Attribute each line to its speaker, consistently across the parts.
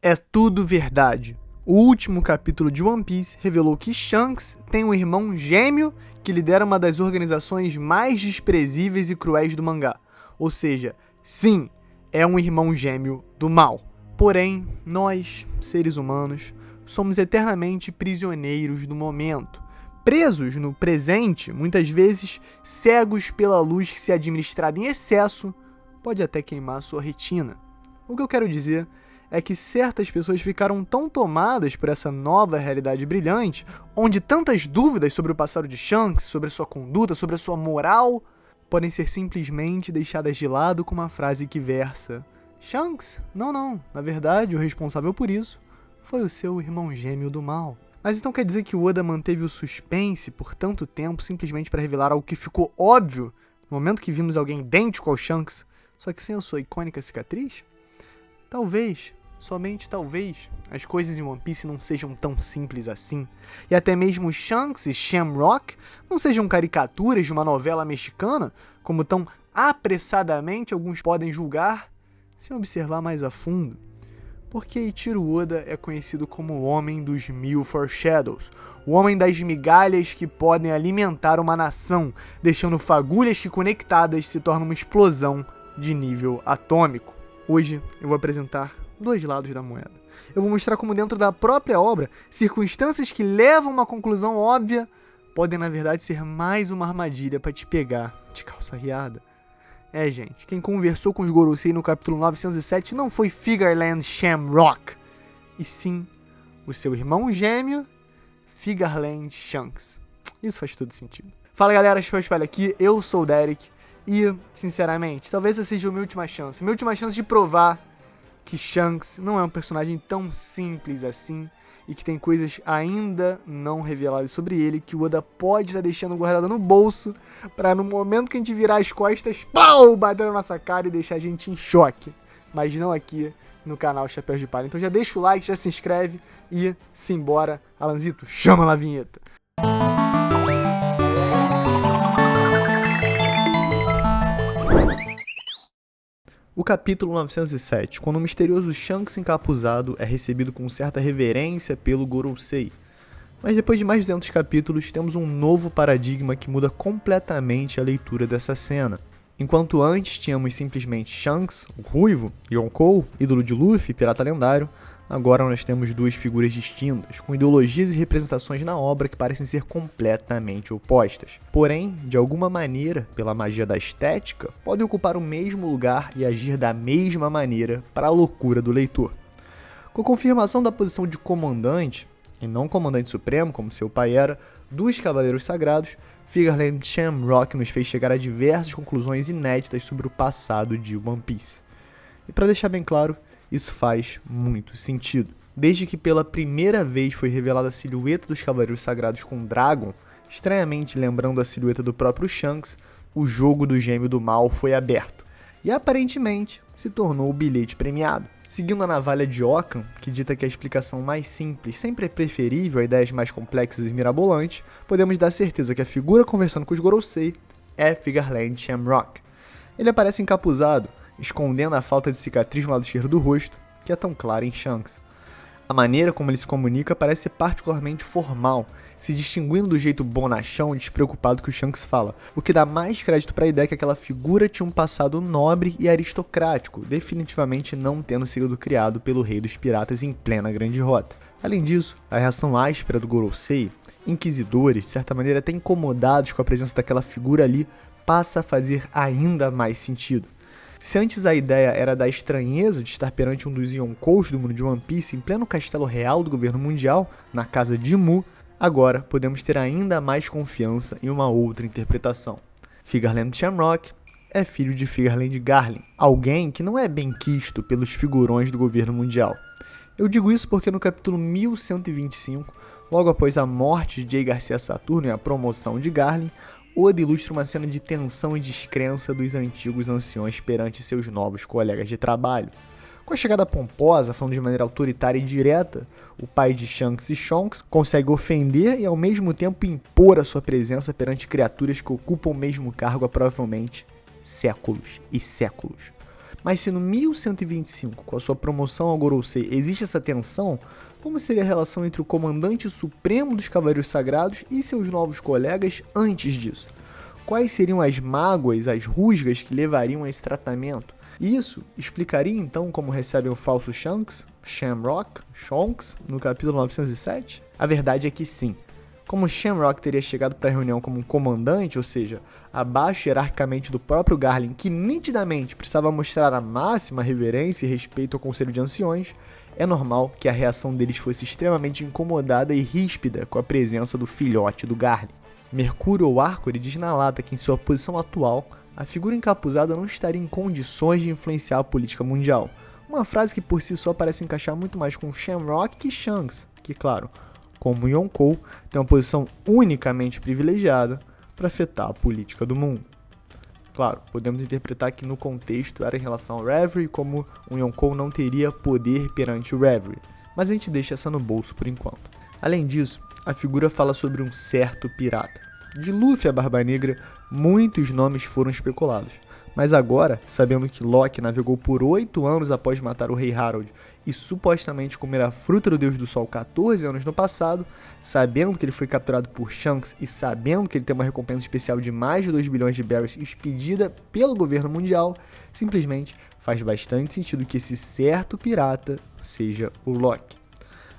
Speaker 1: É tudo verdade. O último capítulo de One Piece revelou que Shanks tem um irmão gêmeo que lidera uma das organizações mais desprezíveis e cruéis do mangá. Ou seja, sim, é um irmão gêmeo do mal. Porém, nós, seres humanos, somos eternamente prisioneiros do momento. Presos no presente, muitas vezes cegos pela luz que, se administrada em excesso, pode até queimar sua retina. O que eu quero dizer é que certas pessoas ficaram tão tomadas por essa nova realidade brilhante, onde tantas dúvidas sobre o passado de Shanks, sobre a sua conduta, sobre a sua moral, podem ser simplesmente deixadas de lado com uma frase que versa: Shanks? Não, na verdade o responsável por isso foi o seu irmão gêmeo do mal. Mas então quer dizer que o Oda manteve o suspense por tanto tempo simplesmente para revelar algo que ficou óbvio no momento que vimos alguém idêntico ao Shanks, só que sem a sua icônica cicatriz? Talvez, somente talvez, as coisas em One Piece não sejam tão simples assim. E até mesmo Shanks e Shamrock não sejam caricaturas de uma novela mexicana, como tão apressadamente alguns podem julgar, sem observar mais a fundo. Porque Eiichiro Oda é conhecido como o Homem dos Mil Foreshadows, o Homem das Migalhas que podem alimentar uma nação, deixando fagulhas que conectadas se tornam uma explosão de nível atômico. Hoje eu vou apresentar dois lados da moeda. Eu vou mostrar como dentro da própria obra, circunstâncias que levam a uma conclusão óbvia podem na verdade ser mais uma armadilha para te pegar de calça riada. Gente, quem conversou com os Gorosei no capítulo 907 não foi Figureland Shamrock, e sim o seu irmão gêmeo, Figureland Shanks. Isso faz todo sentido. Fala galera, Chapéu aqui, eu sou o Derek, e, sinceramente, talvez essa seja a minha última chance de provar que Shanks não é um personagem tão simples assim, e que tem coisas ainda não reveladas sobre ele que o Oda pode estar deixando guardada no bolso pra no momento que a gente virar as costas, pau, bater na nossa cara e deixar a gente em choque. Mas não aqui no canal Chapéu de Palha. Então já deixa o like, já se inscreve e simbora. Alanzito, chama lá a vinheta. O capítulo 907, quando o misterioso Shanks encapuzado é recebido com certa reverência pelo Gorosei. Mas depois de mais de 200 capítulos, temos um novo paradigma que muda completamente a leitura dessa cena. Enquanto antes tínhamos simplesmente Shanks, o ruivo, Yonkou, ídolo de Luffy, pirata lendário, agora nós temos duas figuras distintas, com ideologias e representações na obra que parecem ser completamente opostas. Porém, de alguma maneira, pela magia da estética, podem ocupar o mesmo lugar e agir da mesma maneira para a loucura do leitor. Com a confirmação da posição de comandante, e não comandante supremo, como seu pai era, dos Cavaleiros Sagrados, Figureland Shamrock nos fez chegar a diversas conclusões inéditas sobre o passado de One Piece. E para deixar bem claro, isso faz muito sentido. Desde que pela primeira vez foi revelada a silhueta dos Cavaleiros Sagrados com Dragon, estranhamente lembrando a silhueta do próprio Shanks, o jogo do Gêmeo do Mal foi aberto. E aparentemente se tornou o bilhete premiado. Seguindo a navalha de Occam, que dita que a explicação mais simples sempre é preferível a ideias mais complexas e mirabolantes, podemos dar certeza que a figura conversando com os Gorosei é Figureland Shamrock. Ele aparece encapuzado, escondendo a falta de cicatriz no lado esquerdo do rosto, que é tão clara em Shanks. A maneira como ele se comunica parece ser particularmente formal, se distinguindo do jeito bonachão e despreocupado que o Shanks fala, o que dá mais crédito para a ideia que aquela figura tinha um passado nobre e aristocrático, definitivamente não tendo sido criado pelo rei dos piratas em plena grande rota. Além disso, a reação áspera do Gorosei, inquisidores, de certa maneira até incomodados com a presença daquela figura ali, passa a fazer ainda mais sentido. Se antes a ideia era da estranheza de estar perante um dos Yonkous do mundo de One Piece em pleno castelo real do governo mundial, na casa de Mu, agora podemos ter ainda mais confiança em uma outra interpretação. Figureland Shamrock é filho de Figureland Garlin, alguém que não é bem quisto pelos figurões do governo mundial. Eu digo isso porque no capítulo 1125, logo após a morte de Jay Garcia Saturno e a promoção de Garlin, Oda ilustra uma cena de tensão e descrença dos antigos anciões perante seus novos colegas de trabalho. Com a chegada pomposa, falando de maneira autoritária e direta, o pai de Shanks e Shonks consegue ofender e ao mesmo tempo impor a sua presença perante criaturas que ocupam o mesmo cargo há provavelmente séculos e séculos. Mas se no 1125, com a sua promoção ao Gorosei, existe essa tensão, como seria a relação entre o comandante supremo dos Cavaleiros Sagrados e seus novos colegas antes disso? Quais seriam as mágoas, as rusgas que levariam a esse tratamento? Isso explicaria então como recebem o falso Shanks, Shamrock, Shonks, no capítulo 907? A verdade é que sim. Como Shamrock teria chegado para a reunião como um comandante, ou seja, abaixo hierarquicamente do próprio Garlin, que nitidamente precisava mostrar a máxima reverência e respeito ao Conselho de Anciões, é normal que a reação deles fosse extremamente incomodada e ríspida com a presença do filhote do Garlin. Mercúrio ou Arcori diz na lata que em sua posição atual, a figura encapuzada não estaria em condições de influenciar a política mundial. Uma frase que por si só parece encaixar muito mais com Shamrock que Shanks, que claro, como Yonkou, tem uma posição unicamente privilegiada para afetar a política do mundo. Claro, podemos interpretar que no contexto era em relação ao Reverie, como o Yonkou não teria poder perante o Reverie, mas a gente deixa essa no bolso por enquanto. Além disso, a figura fala sobre um certo pirata. De Luffy a Barba Negra, muitos nomes foram especulados, mas agora, sabendo que Loki navegou por 8 anos após matar o Rei Harold e supostamente comer a fruta do Deus do Sol 14 anos no passado, sabendo que ele foi capturado por Shanks e sabendo que ele tem uma recompensa especial de mais de 2 bilhões de berries expedida pelo governo mundial, simplesmente faz bastante sentido que esse certo pirata seja o Loki.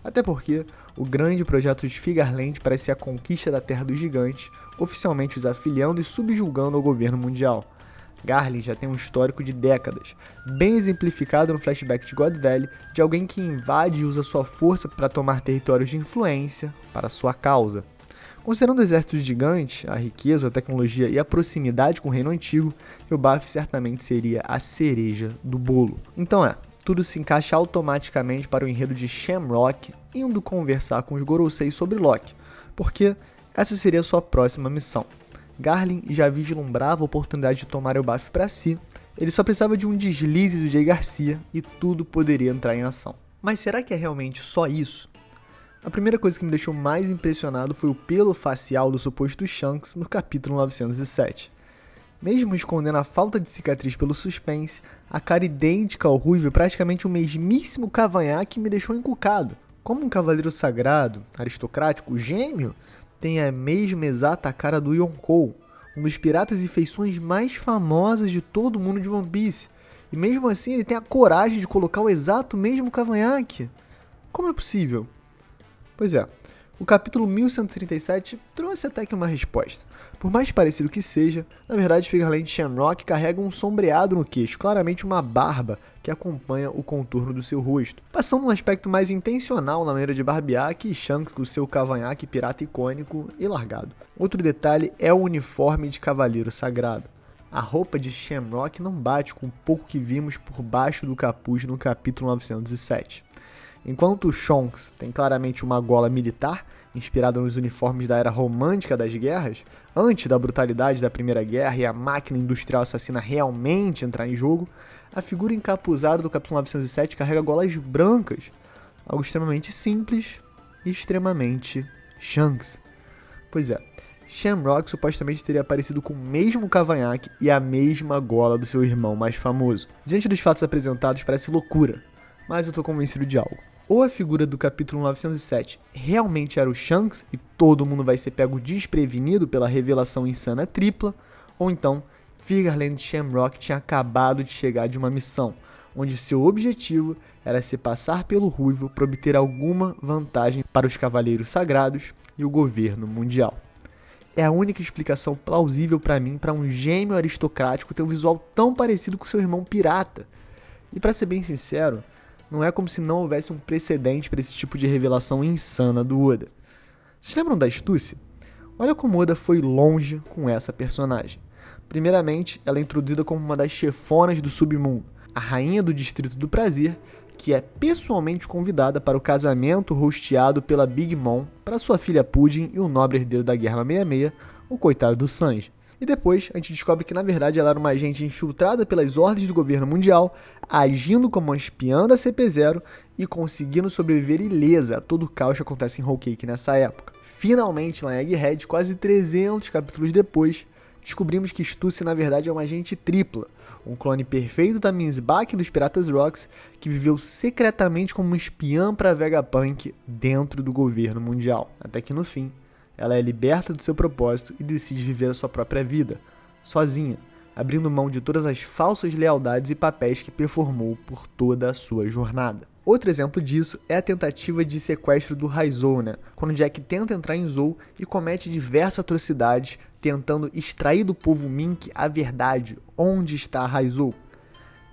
Speaker 1: Até porque o grande projeto de Svigarland parece ser a conquista da Terra dos Gigantes, oficialmente os afiliando e subjugando ao governo mundial. Garlin já tem um histórico de décadas, bem exemplificado no flashback de God Valley, de alguém que invade e usa sua força para tomar territórios de influência para sua causa. Considerando o exército gigante, a riqueza, a tecnologia e a proximidade com o reino antigo, Elbaf certamente seria a cereja do bolo. Então tudo se encaixa automaticamente para o enredo de Shamrock indo conversar com os Gorosei sobre Loki, porque essa seria a sua próxima missão. Garlin já vislumbrava a oportunidade de tomar Elbaf para si, ele só precisava de um deslize do Jay Garcia e tudo poderia entrar em ação. Mas será que é realmente só isso? A primeira coisa que me deixou mais impressionado foi o pelo facial do suposto Shanks no capítulo 907. Mesmo escondendo a falta de cicatriz pelo suspense, a cara idêntica ao Ruivo, praticamente o mesmíssimo cavanhaque, me deixou encucado. Como um cavaleiro sagrado, aristocrático, gêmeo, tem a mesma exata cara do Yonkou, um dos piratas e feições mais famosas de todo o mundo de One Piece. E mesmo assim ele tem a coragem de colocar o exato mesmo cavanhaque. Como é possível? Pois é, o capítulo 1137 trouxe até que uma resposta. Por mais parecido que seja, na verdade Svigarland Shamrock carrega um sombreado no queixo, claramente uma barba que acompanha o contorno do seu rosto, passando um aspecto mais intencional na maneira de barbear que Shanks com seu cavanhaque pirata icônico e largado. Outro detalhe é o uniforme de cavaleiro sagrado. A roupa de Shamrock não bate com o pouco que vimos por baixo do capuz no capítulo 907. Enquanto o Shonks tem claramente uma gola militar, inspirada nos uniformes da era romântica das guerras, antes da brutalidade da Primeira Guerra e a máquina industrial assassina realmente entrar em jogo, a figura encapuzada do capítulo 907 carrega golas brancas, algo extremamente simples e extremamente Shanks. Pois é, Shamrock supostamente teria aparecido com o mesmo cavanhaque e a mesma gola do seu irmão mais famoso. Diante dos fatos apresentados parece loucura, mas eu tô convencido de algo. Ou a figura do capítulo 907 realmente era o Shanks e todo mundo vai ser pego desprevenido pela revelação insana tripla, ou então Svigarland Shamrock tinha acabado de chegar de uma missão, onde seu objetivo era se passar pelo Ruivo para obter alguma vantagem para os Cavaleiros Sagrados e o governo mundial. É a única explicação plausível para mim para um gêmeo aristocrático ter um visual tão parecido com seu irmão pirata. E para ser bem sincero, não é como se não houvesse um precedente para esse tipo de revelação insana do Oda. Vocês lembram da astúcia? Olha como Oda foi longe com essa personagem. Primeiramente, ela é introduzida como uma das chefonas do submundo, a rainha do Distrito do Prazer, que é pessoalmente convidada para o casamento hosteado pela Big Mom para sua filha Pudding e o nobre herdeiro da Guerra 66, o coitado do Sanji. E depois, a gente descobre que na verdade ela era uma agente infiltrada pelas ordens do governo mundial, agindo como uma espiã da CP0 e conseguindo sobreviver ilesa a todo o caos que acontece em Whole Cake nessa época. Finalmente, lá em Egghead, quase 300 capítulos depois, descobrimos que Stussy na verdade é uma agente tripla, um clone perfeito da Mizbak dos Piratas Rocks, que viveu secretamente como espiã para Vegapunk dentro do governo mundial, até que no fim, ela é liberta do seu propósito e decide viver a sua própria vida, sozinha, abrindo mão de todas as falsas lealdades e papéis que performou por toda a sua jornada. Outro exemplo disso é a tentativa de sequestro do Raizou, quando Jack tenta entrar em Zou e comete diversas atrocidades, tentando extrair do povo Mink a verdade, onde está Raizou.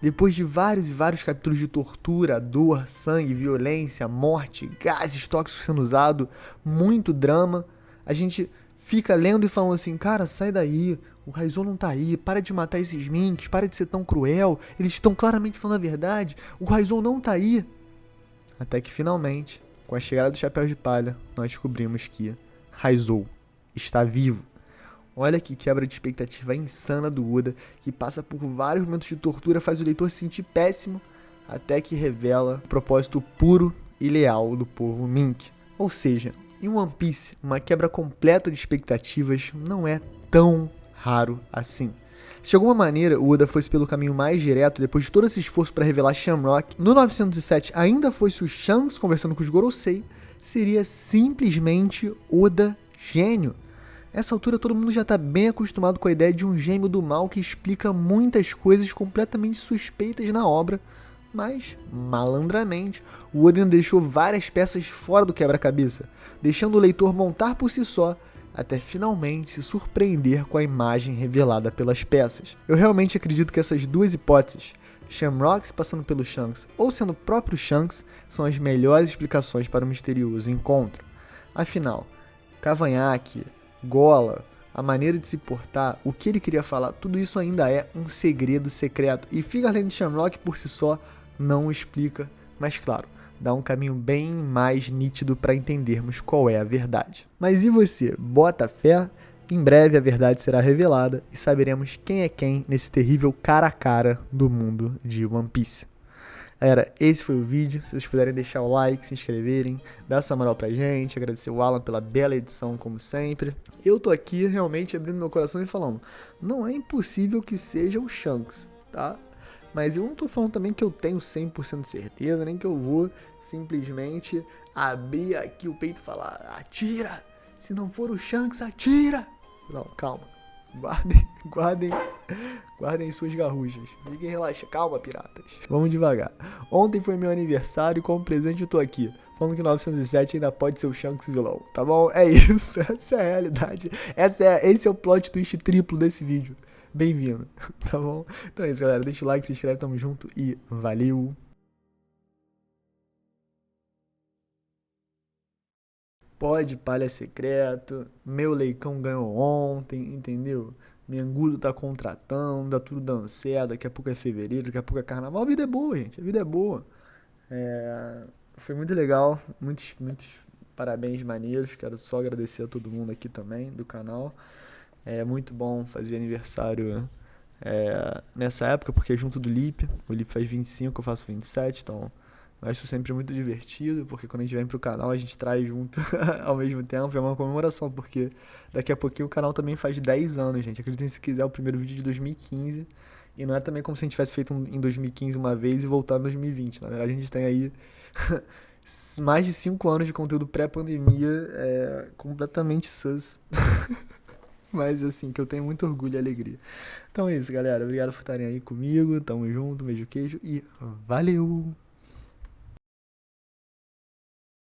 Speaker 1: Depois de vários e vários capítulos de tortura, dor, sangue, violência, morte, gases tóxicos sendo usados, muito drama, a gente fica lendo e falando assim, cara, sai daí, o Raizou não tá aí, para de matar esses Minks, para de ser tão cruel, eles estão claramente falando a verdade, o Raizou não tá aí. Até que finalmente, com a chegada do Chapéu de Palha, nós descobrimos que Raizou está vivo. Olha que quebra de expectativa insana do Oda, que passa por vários momentos de tortura, faz o leitor se sentir péssimo, até que revela o propósito puro e leal do povo Mink. Ou seja, em One Piece, uma quebra completa de expectativas não é tão raro assim. Se de alguma maneira o Oda fosse pelo caminho mais direto, depois de todo esse esforço para revelar Shamrock, no 907 ainda fosse o Shanks conversando com os Gorosei, seria simplesmente Oda gênio. Nessa altura todo mundo já está bem acostumado com a ideia de um gêmeo do mal que explica muitas coisas completamente suspeitas na obra, mas, malandramente, o Oda deixou várias peças fora do quebra-cabeça, deixando o leitor montar por si só, até finalmente se surpreender com a imagem revelada pelas peças. Eu realmente acredito que essas duas hipóteses, Shamrock se passando pelo Shanks ou sendo o próprio Shanks, são as melhores explicações para o misterioso encontro. Afinal, cavanhaque, gola, a maneira de se portar, o que ele queria falar, tudo isso ainda é um segredo secreto. E Figuartland Shamrock por si só não explica, mas claro, dá um caminho bem mais nítido para entendermos qual é a verdade. Mas e você? Bota fé? Em breve a verdade será revelada e saberemos quem é quem nesse terrível cara a cara do mundo de One Piece. Galera, esse foi o vídeo. Se vocês puderem deixar o like, se inscreverem, dar essa moral pra gente, agradecer o Alan pela bela edição, como sempre. Eu tô aqui realmente abrindo meu coração e falando, não é impossível que seja o Shanks, tá? Mas eu não tô falando também que eu tenho 100% de certeza, nem que eu vou simplesmente abrir aqui o peito e falar, atira! Se não for o Shanks, atira! Não, calma. Guardem suas garruchas. Fiquem relaxados. Calma, piratas. Vamos devagar. Ontem foi meu aniversário e como presente eu tô aqui, falando que 907 ainda pode ser o Shanks vilão, tá bom? É isso. Essa é a realidade. Esse é o plot twist triplo desse vídeo. Bem-vindo, tá bom? Então é isso, galera. Deixa o like, se inscreve, tamo junto e valeu! Pode, palha secreto, meu leicão ganhou ontem, entendeu? Mengudo tá contratando, tá tudo dando certo, daqui a pouco é fevereiro, daqui a pouco é carnaval. A vida é boa, gente, a vida é boa. Foi muito legal, muitos parabéns maneiros, quero só agradecer a todo mundo aqui também do canal. É muito bom fazer aniversário nessa época, porque é junto do Lipe, o Lipe faz 25, eu faço 27, então... Eu acho sempre muito divertido, porque quando a gente vem pro canal, a gente traz junto ao mesmo tempo. É uma comemoração, porque daqui a pouquinho o canal também faz 10 anos, gente. Acreditem se quiser, o primeiro vídeo de 2015. E não é também como se a gente tivesse feito em 2015 uma vez e voltado em 2020. Na verdade, a gente tem aí mais de 5 anos de conteúdo pré-pandemia, completamente sus. Mas assim, que eu tenho muito orgulho e alegria. Então é isso, galera. Obrigado por estarem aí comigo. Tamo junto, beijo, queijo e valeu!